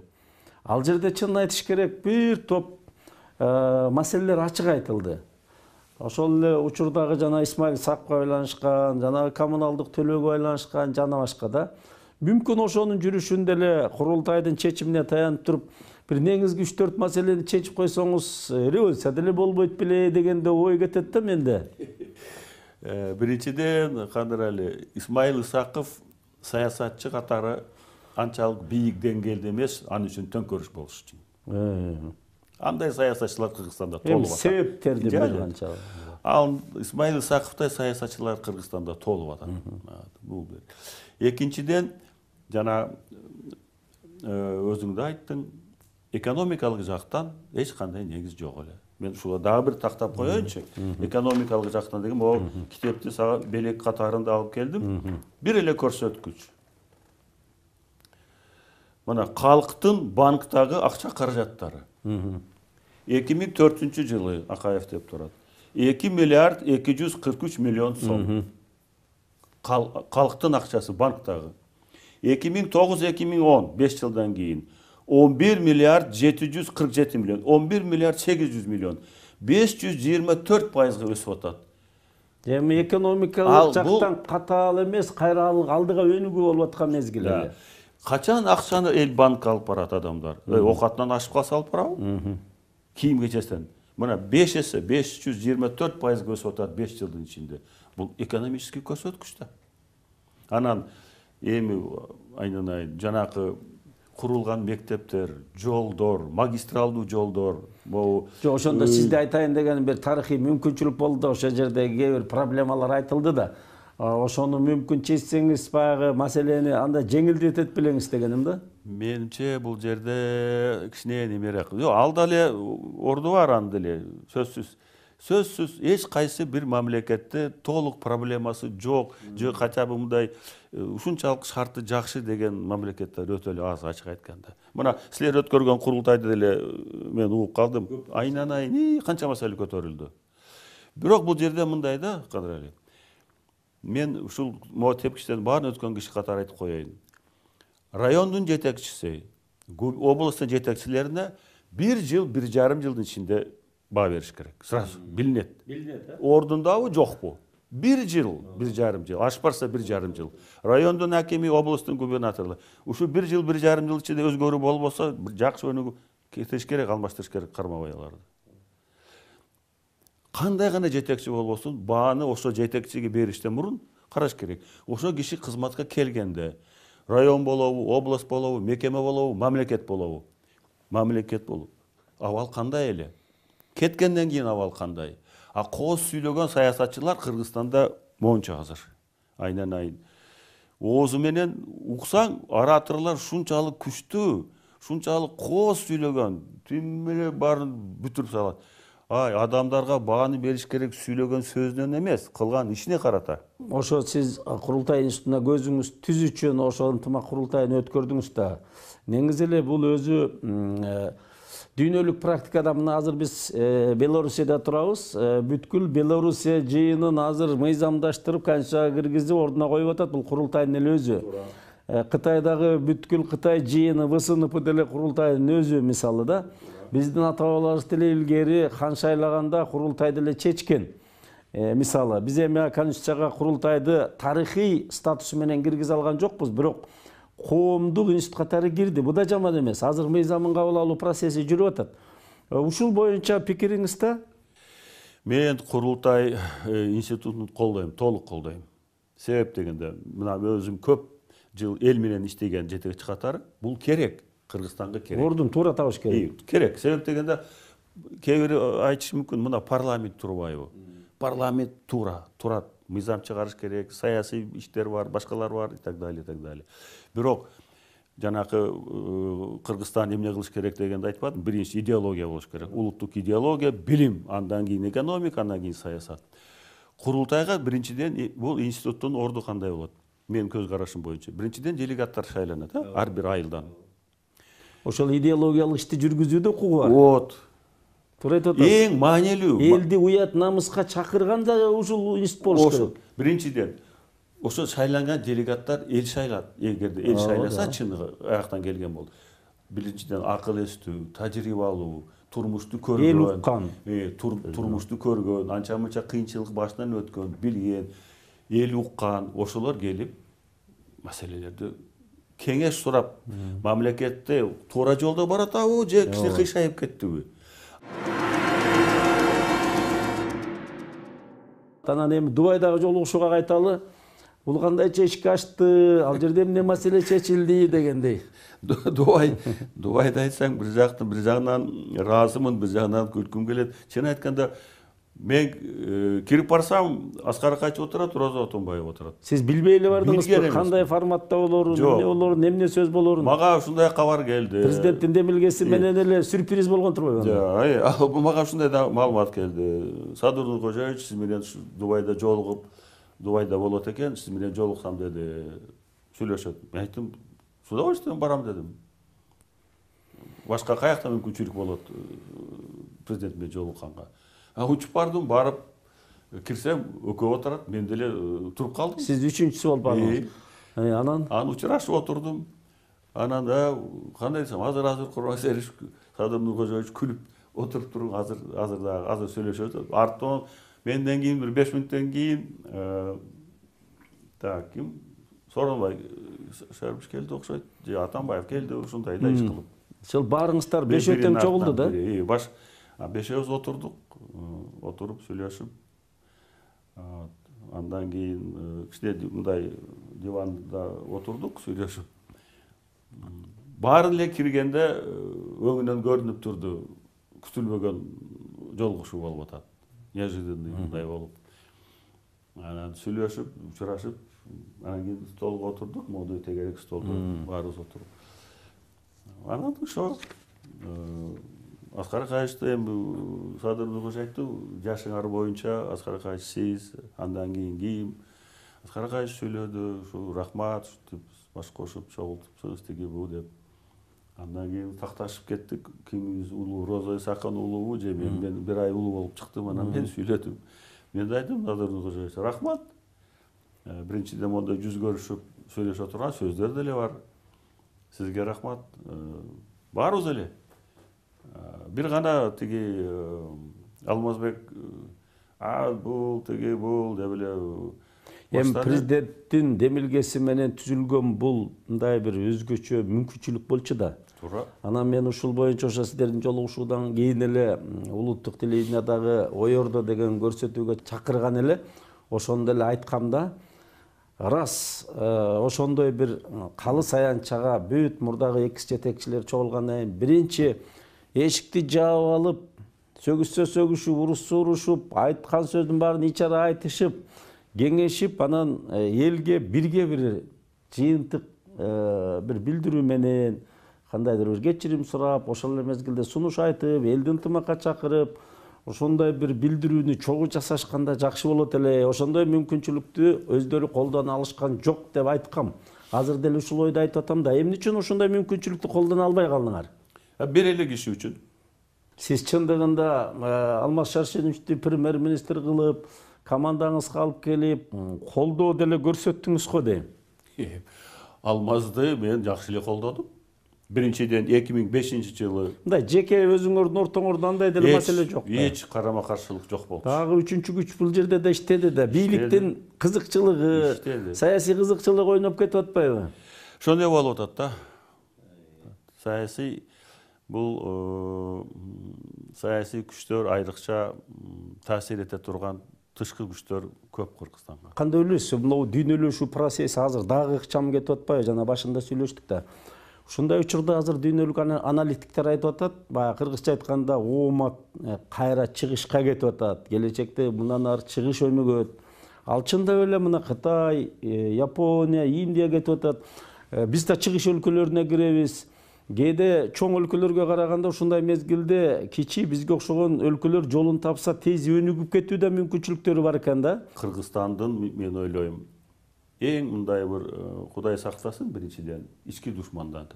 Ал жерде чын айтыш керек, бир топ маселелер ачык айтылды. Ошол эле учурдагы жана Исмаил Исаковго байланышкан, жана коммуналдык төлөөгө байланышкан, жана башка да. Мүмкүн ошонун жүрүшүндө эле курултайдын чечимине таянып туруп, бир негизги 3-4 маселени чечип койсоңуз, революция деле болбойт беле дегенде ой кетет да менде. Биринчиден, кандыралы, Исмаил Исаков саясатчы катары анчалык бийик деңгээлде эмес, ал үчүн төңкөрүш болуш үчүн. Андай саясатчылар Кыргызстанда толуп атат. Себептерди билганча. Ал Исмаил Исаковтай саясатчылар Кыргызстанда толуп атат. Бул бир. Экинчиден, жана өзүң да айттың, экономикалык жактан эч кандай негиз жок эле. Мен ушуга дагы бир тактап коеюнчу. Экономикалык жактан деген могу китепти сага белек катарында алып келдим. Бир эле көрсөткүч. Мына калктын банктагы акча каражаттары. 2004 жылы Акаев деп турат. 2 миллиард 243 миллион сом. Калктын акчасы банктагы. 2009-2010 5 жылдан кийин 11 миллиард 747 миллион, 11 миллиард 800 миллион, 524%га өсүп атат. Эми экономикалык жактан катаал эмес, кайра алдыга өнүгүү болуп аткан мезгил эле. Качан акчаны эл банкка алып барат адамдар? Окатынан ашып калса алып барабы? Кийим кечесен. Мына 5 эсе 524%га өсүп атат 5 жылдын ичинде. Бул экономический көрсөткүч да. Анан эми айнанай жанакы курулган мектептер, жолдор, магистралдуу жолдор, могу Жок, ошондо сизде айтайын деген бир тарыхый мүмкүнчүлүк болду. Ошол жердеги кээ бир проблемалар айтылды да. Ошону мүмкүн чечсеңиз, баягы маселени анда жеңилдетет белеңиз дегеним да. Менимче бул жерде кичине немерээк. Жок, ал деле орду бар анда деле. Сөзсүз эч кайсы бир мамлекетте толук проблемасы жок, же хотя бы мындай ушунчалык шарты жакшы деген мамлекеттер өтө эле аз, ачык айтканда. Мына силер өткөргөн курултайды деле мен угуп калдым. Айынан айын канча маселе көтөрүлдү. Бирок бул жерде мындай да, кадырлы. Мен ушул могу тепкичтердин баарын өткөн киши катары айтып коеюн. Райондун жетекчиси, областын жетекчилерине 1 жыл, 1,5 жылдын ичинде баа бериш керек. Сразу билинет. Ордундабы, жокпу? 1 жыл, 1,5 жыл, ашып барса 1,5 жыл. Райондун акими, областын губернатору. Ушу 1 жыл, 1,5 жыл ичинде өзгөрүү болбосо, жакшы өнүгүү кетиш керек, алмаштырыш керек кармабайларды. Кандай гана жетекчи болбосун, бааны ошо жетекчиге бериштен мурун караш керек. Ошо киши кызматка келгенде, район болобу, область болобу, мекеме болобу, мамлекет болобу? Мамлекет болуп. Абал кандай эле? Кеткенден кийин абал кандай? Кооз сүйлөгөн саясатчылар Кыргызстанда монча азыр. Айнан айын. Оозу менен уксаң, ораторлор шунчалык күчтүү, шунчалык кооз сүйлөгөн, тим эле баарын бүтүрүп салат. Адамдарга бааны бериш керек сүйлөгөн сөзүнөн эмес, кылган ишине карата. Ошо сиз курултай институтуна көзүңүз түз үчүн ошо ынтымак курултайын өткөрдүңүз да. Негизи эле бул өзү дүйнөлүк практикада мына азыр биз Белоруссияда турабыз. Бүткүл Белоруссия жыйынын азыр мыйзамдаштырып, Конституцияга киргизип ордуна коюп атат бул курултайдын эле өзү. Кытайдагы бүткүл Кытай жыйыны ВСНП деле курултайдын өзү мисалы да. Биздин ата-бабаларыбыз деле илгери хан шайлаганда курултай деле чечкен. Мисалы, биз эми Конституцияга курултайды тарыхый статусу менен киргизе алган жокпуз, бирок коомдук институт катары кирди. Бу да жаман эмес. Азыр мыйзамын кабыл алуу процесси жүрүп атат. Ушул боюнча пикириңизде? Мен курултай институтун колдойм, толук колдойм. Себеп дегенде, мына өзүм көп жыл эл менен иштеген жетекчи катары, бул керек. Кыргызстанга керек. Ордун туура табыш керек. Керек. Себеп дегенде кээ бири айтышы мүмкүн, мына парламент турбайбы? Парламент турат. Мыйзам чыгарыш керек, саясий иштер бар, башкалар бар, и так далее, и так далее. Бирок жанакы Кыргызстан эмне кылыш керек дегенде айтпадым. Биринчи идеология болуш керек. Улуттук идеология, билим, андан кийин экономика, андан кийин саясат. Курултайга биринчиден бул институттун орду кандай болот? Менин көз карашым боюнча. Биринчиден делегаттар шайланат, ар бир айылдан. Ошол идеологиялык ишти жүргүзүүдө укугу бар. Вот. Туура айтып атасыз. Эң маанилүү. Элди уят намыска чакырган да ушул институт болуш керек. Биринчиден ошо шайланган делегаттар эл шайлат. Эгерде эл шайласа чын аяктан келген болду. Биринчиден акыл эстүү, тажрыйба алуу, турмушту көргөн, эл уккан, турмушту көргөн, анча мынча кыйынчылык башынан өткөн, билген, эл уккан, ошолор келип маселелерди кеңеш сурап, мамлекетте туура жолдо баратабы, же кичине кыйшайып кеттиби? Анан эми Дубайдагы жолугушууга кайталы. Бул кандайча ишке ашты, ал жерде эмне маселе чечилди дегендей. Дубайда айтсаң, бир жагынан ыраазымын, бир жагынан күлкүм келет. Чын айтканда, мен кирип барсам, Аскар Акаевич отурат, Роза Отунбаева отурат. Сиз билбей эле бардыңызбы, кандай форматта болорун, эмне болорун, эмне сөз болорун? Мага ушундай кабар келди. Президенттин демилгеси менен эле сюрприз болгон турбайбы? Мага ушундай маалымат келди. Садыр Нуркожоевич сиз менен Дубайда жолугуп, Дубайда болот экен, сиз менен жолуксам деди, сүйлөшөт. Мен айттым, с удовольствием барам дедим. Башка каякта мүмкүнчүлүк болот президент менен жолукканга. Учуп бардым, барып кирсем, экөө отурат, мен деле туруп калдым. Сиз үчүнчүсү болуп бардыңыз. Анан учурашып отурдум. Анан кандай десем, азыр Курман Садыр Нуркожоевич күлүп отуруп туруп, азыр сүйлөшөбүз. Артон менден кийин бир 5 мүнөттөн кийин ким? Сооронбай Шарипов келди окшойт, же Атамбаев келди, ушундай да иш кылып. Ошол баарыңыздар бешөө тең чогулду да? Бешөөбүз отуруп сүйлөшүп, андан кийин кичине мындай диванда отурдук, сүйлөшүп. Баарын эле киргенде өңүнөн көрүнүп турду, күтүлбөгөн жолугушуу болуп атат. Неожиданный мындай болуп. Анан сүйлөшүп, учурашып, анан кийин столго отурдук, моду тегерек столдо баарыбыз отуруп. Анан ошо Аскар Акаевичти эми Садыр Нуркожоевич айтты, жашыңар боюнча Аскар Акаевич сиз, андан кийин ким? Аскар Акаевич сүйлөдү, ушу рахмат деп баш кошуп, чогултуп, тиги бу деп. Андан кийин такташып кеттик, кимибиз улуу, Роза Исакан улуубу же мен бир ай улуу болуп чыктым, анан мен сүйлөдүм. Мен да айттым, Садыр Нуркожоевич, рахмат. Биринчиден мондай жүз көрүшүп сүйлөшө турган сөздөр деле бар. Сизге рахмат. Баарыбыз эле. Бир гана тиги Алмазбек бул тиги бул деп эле эми президенттин демилгеси менен түзүлгөн бул мындай бир өзгөчө мүмкүнчүлүк болчу да. Туура. Анан мен ушул боюнча ошо сиздердин жолугушуудан кийин эле улуттук телевидениядагы Ой Ордо деген көрсөтүүгө чакырган эле, ошондо эле айткам да, рас ошондой бир калыс аянтчага бүт мурдагы экс жетекчилер чогулгандан кийин биринчи эшикти жаап алып, сөгүшсө сөгүшүп, урушсо урушуп, айткан сөздүн баарын ичара айтышып, кеңешип, анан элге бирге бир жыйынтык бир билдирүү менен кандайдыр бир кечирим сурап, ошол эле мезгилде сунуш айтып, элди ынтымакка чакырып, ошондой бир билдирүүнү чогуу жасашканда жакшы болот эле. Ошондой мүмкүнчүлүктү өздөрү колдоно алышкан жок деп айткам. Азыр деле ушул ойду айтып атам да, эмне үчүн ошондой мүмкүнчүлүктү колдоно албай калдыңар? Бир эле киши үчүн. Сиз чындыгында Алмаз Шаршеновичти премьер-министр кылып, командаңызга алып келип, колдоо деле көрсөттүңүз го дейм. Алмазды мен жакшы эле колдодум. Биринчиден 2005-жылы. Мындай жеке өзүңөрдүн ортоңордо андай деле маселе жок. Эч карама каршылык жок болчу. Дагы үчүнчү күч бул жерде да иштеди да. Бийликтин кызыкчылыгы, саясий кызыкчылыгы ойноп кетип атпайбы? Ошондой болуп атат да. Саясий бул саясий күчтөр айрыкча таасир эте турган тышкы күчтөр көп Кыргызстанга. Кандай ойлойсуз? Мына дүйнөлөшүү процесси азыр дагы ыкчам кетип атпайбы? Жана башында сүйлөштүк да. Ушундай учурда азыр дүйнөлүк аналитиктер айтып атат, баягы кыргызча айтканда оомат кайра чыгышка кетип атат. Келечекте мындан ары чыгыш өнүгөт. Ал чындап эле мына Кытай, Япония, Индия кетип атат. Биз да чыгыш өлкөлөрүнө киребиз. кээде чоң өлкөлөргө караганда ушундай мезгилде кичи бизге окшогон өлкөлөр жолун тапса тез өнүгүп кетүү да мүмкүнчүлүктөрү бар экен да. Кыргызстандын мен ойлойм эң мындай бир Кудай сактасын биринчиден ички душмандан.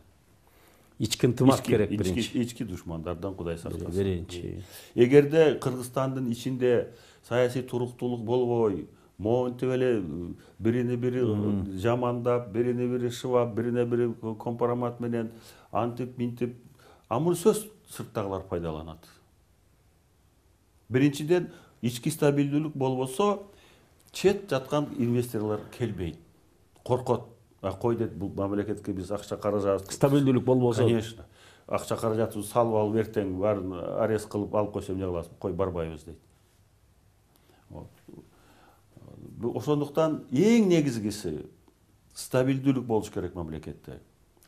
Ички ынтымак керек биринчи. Ички душмандардан Кудай сактасын. Биринчи. Эгерде Кыргызстандын ичинде саясий туруктуулук болбой, монтип эле биrini бири жамандап, биrini бири шыбап, бирине бири компромат менен антип минтип, амур сөз сырттагылар пайдаланат. Биринчиден ички стабилдүүлүк болбосо, чет жаткан инвесторлор келбейт. Коркот. Кой дейт, бул мамлекетке биз акча каражат. Стабилдүүлүк болбосо. Конечно. Акча каражатыбызды салып алып эртең баарын арест кылып алып койсом эмне кыласың? Кой барбайбыз дейт. Ошондуктан эң негизгиси стабилдүүлүк болуш керек мамлекетте.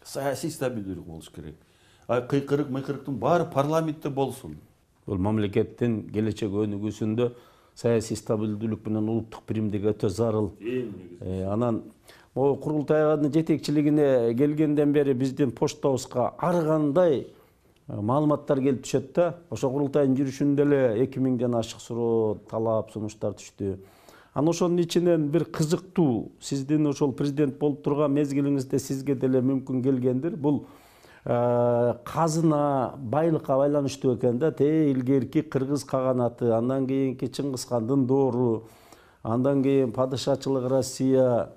Саясий стабилдүүлүк болуш керек. Кыйкырык, мыйкырыктын баары парламентте болсун. Бул мамлекеттин келечек өнүгүүсүндө саясий стабилдүүлүк менен улуттук биримдик өтө зарыл. Анан курултайдын жетекчилигине келгенден бери биздин почтабызга ар кандай маалыматтар келип түшөт да. Ошо курултайдын жүрүшүндө эле 2000ден ашык суроо, талап, сунуштар түштү. Анан ошонун ичинен бир кызыктуу, сиздин ошол президент болуп турган мезгилиңизде сизге деле мүмкүн келгендир. Бул казына, байлыкка байланыштуу экен да. Илгерки кыргыз каганаты, андан кийинки Чыңгыз хандын доору, андан кийин падышачылык Россия,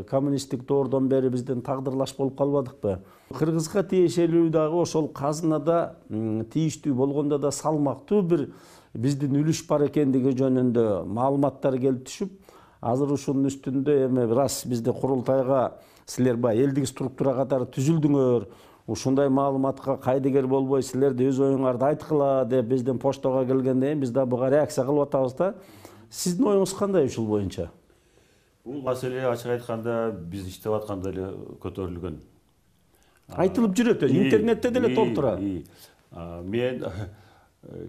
коммунисттик доордон бери биздин тагдырлаш болуп калбадыкпы? Кыргызга тиешелүү дагы ошол казынада тийиштүү болгондо да салмактуу бир биздин үлүш бар экендиги жөнүндө маалыматтар келип түшүп, азыр ушунун үстүндө эми раз бизде курултайга силер баягы элдик структура катары түзүлдүңөр, ушундай маалыматка кайдыгер болбой силер да өз оюңарды айткыла деп биздин поштага келгенден кийин биз да буга реакция кылып атабыз да. Сиздин оюңуз кандай ушул боюнча? Бул маселе ачык айтканда биз иштеп атканда эле көтөрүлгөн. Айтылып жүрөт, интернетте деле толтура. Мен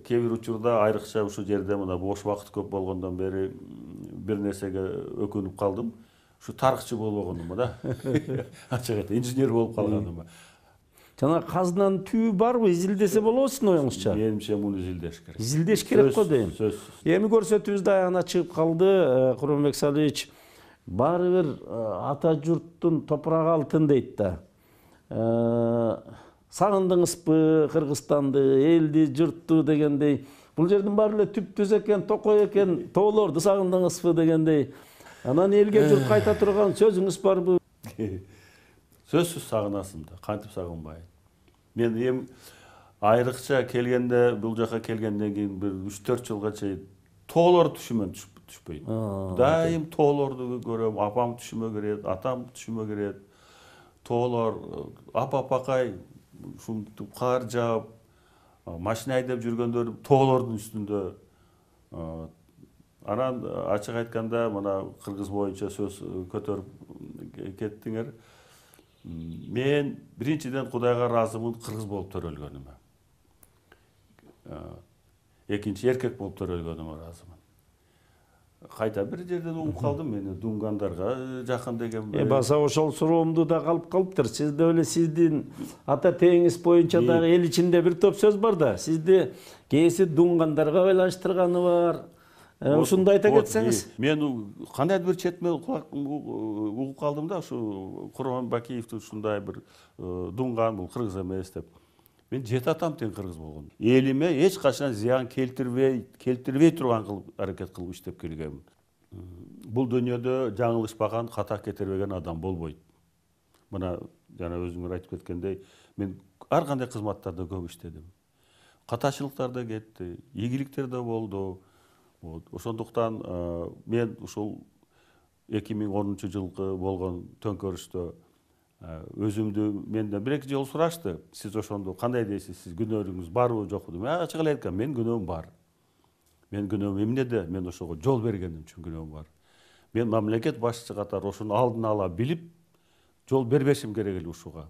кээ бир учурда айрыкча ушул жерде мына бош убакыт көп болгондон бери бир нерсеге өкүнүп калдым. Ушу тарыхчы болбогонума да. Ачык айта, инженер болуп калганымга. Жана казынанын түбү барбы, изилдесе болобу сиздин оюңузча? Менимче муну изилдеш керек. Изилдеш керек го дейм. Сөзсүз. Эми көрсөтүүбүз аягына чыгып калды. Курманбек Салиевич, баары бир ата журттун топурагы алтын дейт да. Сагындыңызбы Кыргызстанды, элди, журтту дегендей. Бул жердин баары эле түп-түз экен, токой экен, тоолорду сагындыңызбы дегендей. Анан элге журт кайта турган сөзүңүз барбы? Сөзсүз сагынасың да, кантип сагынбайт. Мен эми айрыкча келгенде, бул жака келгенден кийин бир 3-4 жылга чейин тоолор түшүмөн түшпөйт. Дайым тоолорду көрөм, апам түшүмө кирет, атам түшүмө кирет. Тоолор апа-апакай ушинтип кар жаап, машина айдап жүргөндөр тоолордун үстүндө. Анан ачык айтканда мына кыргыз боюнча сөз көтөрүп кеттиңер. Мен биринчиден Кудайга ыраазымын кыргыз болуп төрөлгөнүмө. Экинчи эркек болуп төрөлгөнүмө ыраазымын. Кайта бир жерден угуп калдым, мени дунгандарга жакын деген. Баса ошол суроомду да калып калыптыр. Сизде эле сиздин ата теңиз боюнча дагы эл ичинде бир топ сөз бар да. Сизди кээси дунгандарга байланыштырганы бар. Ушунду айта кетсеңиз. Мен кандайдыр бир четмен угуп калдым да, ушу Курман Бакиевди ушундай бир дунган, бул кыргыз эмес деп. Мен жет атам тең кыргыз болгон. Элиме эч качан зыян келтирбей турган кылып аракет кылып иштеп келгем. Бул дүйнөдө жаңылышпаган, ката кетирбеген адам болбойт. Мына жана өзүңөр айтып кеткендей, мен ар кандай кызматтарда көп иштедим. Катачылыктар да кетти, ийгиликтер да болду. Ошондуктан мен ушул 2010-жылкы болгон төңкөрүштө өзүмдү менден бир-эки жолу сурашты. Сиз ошондо кандай дейсиз? Сиз күнөөңүз барбы, жокпу? Мен ачык эле айткам, мен күнөөм бар. Мен күнөөм эмнеде? Мен ошого жол бергеним үчүн күнөөм бар. Мен мамлекет башчысы катары ошону алдын ала билип, жол бербешим керек эле ушуга.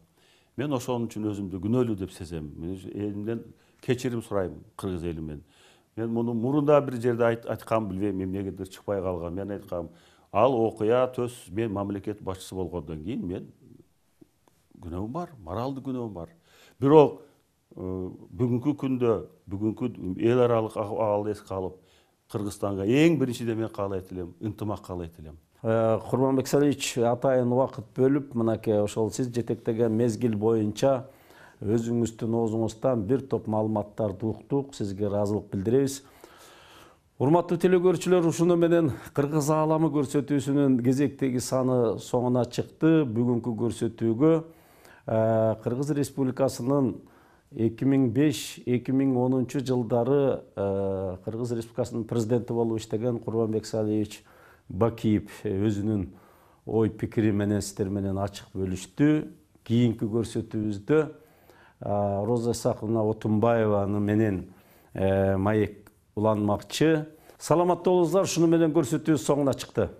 Мен ошон үчүн өзүмдү күнөөлүү деп сезем. Мен элимден кечирим сурайм, кыргыз элимен. Мен муну мурунда бир жерде айткам, билбейм, эмнегедир чыкпай калган. Мен айткам, ал окуя төз мен мамлекет башчысы болгондон кийин мен күнөөм бар, моралдуу күнөөм бар. Бирок бүгүнкү күндө бүгүнкү эл аралык абалды эске алып, Кыргызстанга эң биринчиден мен каалайт элем, ынтымак каалайт элем. Курманбек Салиевич, атайын убакыт бөлүп, мынакей ошол сиз жетектеген мезгил боюнча өзүңүздүн оозуңуздан бир топ маалыматтарды уктук, сизге ыраазылык билдиребиз. Урматтуу телекөрүүчүлөр, ушуну менен Кыргыз аламы көрсөтүүсүнүн кезектеги саны соңуна чыкты. Бүгүнкү көрсөтүүгө Кыргыз Республикасынын 2005-2010 жылдары Кыргыз Республикасынын президенти болуп иштеген Курманбек Салиевич Бакиев өзүнүн ой пикири менен сиздер менен ачык бөлүштү. Кийинки көрсөтүүбүздө Роза Исаковна Отунбаеваны менен маек уланмакчы. Саламатта болуңуздар, шуну менен көрсөтүү соңуна чыкты.